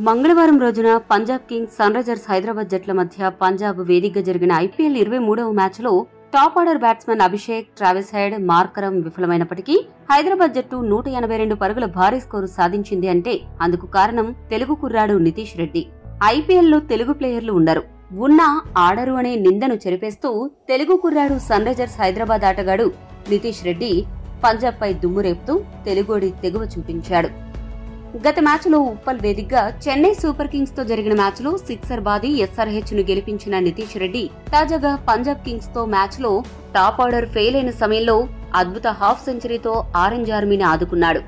మంగళవారం రోజున Punjab kings sun risers Hyderabad జట్ల మధ్య పంజాబ్ వేదికగా జరిగిన ఐపీఎల్ 23వ మ్యాచ్లో top order batsmen Abhishek, Travis Head, Markram విఫలమైనప్పటికీ హైదరాబాద్ జట్టు 182 పరుగుల భారీ స్కోరు సాధించింది అంటే అందుకు కారణం తెలుగు కుర్రాడు నితీష్ రెడ్డి. ఐపీఎల్లో తెలుగు ప్లేయర్లు ఉండరు, ఉన్నా ఆడరు అనే నిందను చెరిపేస్తూ తెలుగు కుర్రాడు సన్ రైజర్స్ హైదరాబాద్ ఆటగాడు నితీష్ రెడ్డి పంజాబ్ పై దుమ్ము రేపుతూ తెలుగోడి తెగువ చూపించాడు. గత మ్యాచ్లో ఉప్పల్ వేదికగా చెన్నై సూపర్ కింగ్స్ తో జరిగిన మ్యాచ్లో సిక్సర్ బాది ఎస్ఆర్హెచ్ ను గెలిపించిన నితీష్ రెడ్డి తాజాగా పంజాబ్ కింగ్స్ తో మ్యాచ్లో టాప్ ఆర్డర్ ఫెయిల్ అయిన సమయంలో అద్భుత హాఫ్ సెంచరీతో ఆరెంజ్ ఆర్మీని ఆదుకున్నాడు.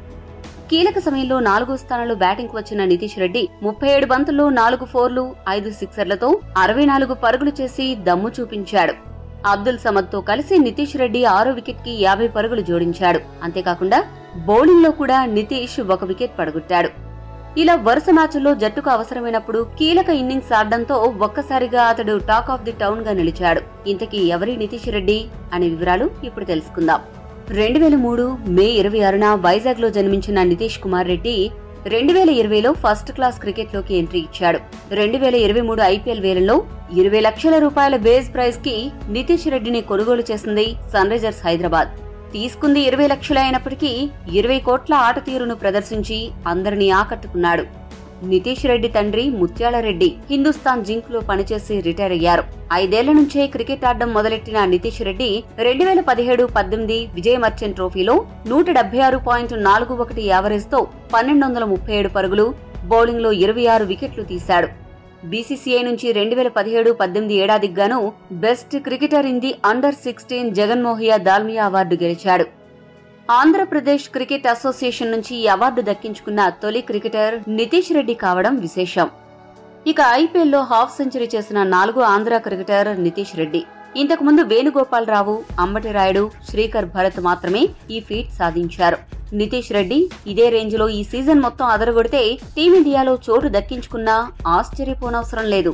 కీలక సమయంలో 4వ స్థానంలో బ్యాటింగ్ కు వచ్చిన నితీష్ రెడ్డి 37 బంతుల్లో 4 ఫోర్లు, 5 సిక్సర్లతో 64 పరుగులు చేసి దమ్ము చూపించాడు. అబ్దుల్ సమద్ తో కలిసి నితీష్ రెడ్డి 6వ వికెట్ కి 50 పరుగులు జోడించాడు. అంతేకాకుండా బౌలింగ్ లో కూడా నితీష్ 1 వికెట్ పడగొట్టాడు. ఇలా వరుస మ్యాచ్ల్లో జట్టుకు అవసరమైనప్పుడు కీలక ఇన్నింగ్స్ ఆడడంతో ఒక్కసారిగా అతడు టాక్ ఆఫ్ ది టౌన్ గా నిలిచాడు. ఇంతకీ ఎవరి నితీష్ రెడ్డి అనే వివరాలు ఇప్పుడు తెలుసుకుందాం. 2003 మే 26న వైజాగ్ లో జన్మించిన నితీష్ కుమార్ రెడ్డి 2020లో ఫస్ట్ క్లాస్ క్రికెట్ లోకి ఎంట్రీ ఇచ్చాడు. 2023 ఐపీఎల్ వేలంలో 20 లక్షల రూపాయల బేస్ ప్రైజ్ కి నితీష్ రెడ్డిని కొనుగోలు చేసింది సన్ రైజర్స్ హైదరాబాద్. తీసుకుంది 20 లక్షలు అయినప్పటికీ 20 కోట్ల ఆట తీరును ప్రదర్శించి అందరినీ ఆకట్టుకున్నాడు. నితీష్ రెడ్డి తండ్రి ముత్యాల రెడ్డి హిందుస్థాన్ జింక్ లో పనిచేసి రిటైర్ అయ్యారు. 5 ఏళ్ల నుంచే క్రికెట్ ఆడడం మొదలెట్టిన నితీష్ రెడ్డి 2017-18 విజయ్ మర్చెంట్ ట్రోఫీలో 176.41 యావరేజ్ తో 1237 పరుగులు, బౌలింగ్ లో 26 వికెట్లు తీశాడు. బీసీసీఐ నుంచి 2017-18 ఏడాదికి గాను best cricketer in the under 16 Jagmohan Dalmiya award గెలిచాడు. ఆంధ్రప్రదేశ్ క్రికెట్ అసోసియేషన్ నుంచి ఈ అవార్డు దక్కించుకున్న తొలి క్రికెటర్ నితీష్ రెడ్డి కావడం విశేషం. ఇక ఐపీఎల్లో హాఫ్ సెంచరీ చేసిన 4వ ఆంధ్ర క్రికెటర్ నితీష్ రెడ్డి. ఇంతకు ముందు వేణుగోపాలరావు, అంబటి రాయుడు, శ్రీకర్ భరత్ మాత్రమే ఈ ఫీట్ సాధించారు. నితీష్ రెడ్డి ఇదే రేంజ్ లో ఈ సీజన్ మొత్తం అదరగొడితే టీమిండియాలో చోటు దక్కించుకున్నా ఆశ్చర్యపోనవసరం లేదు.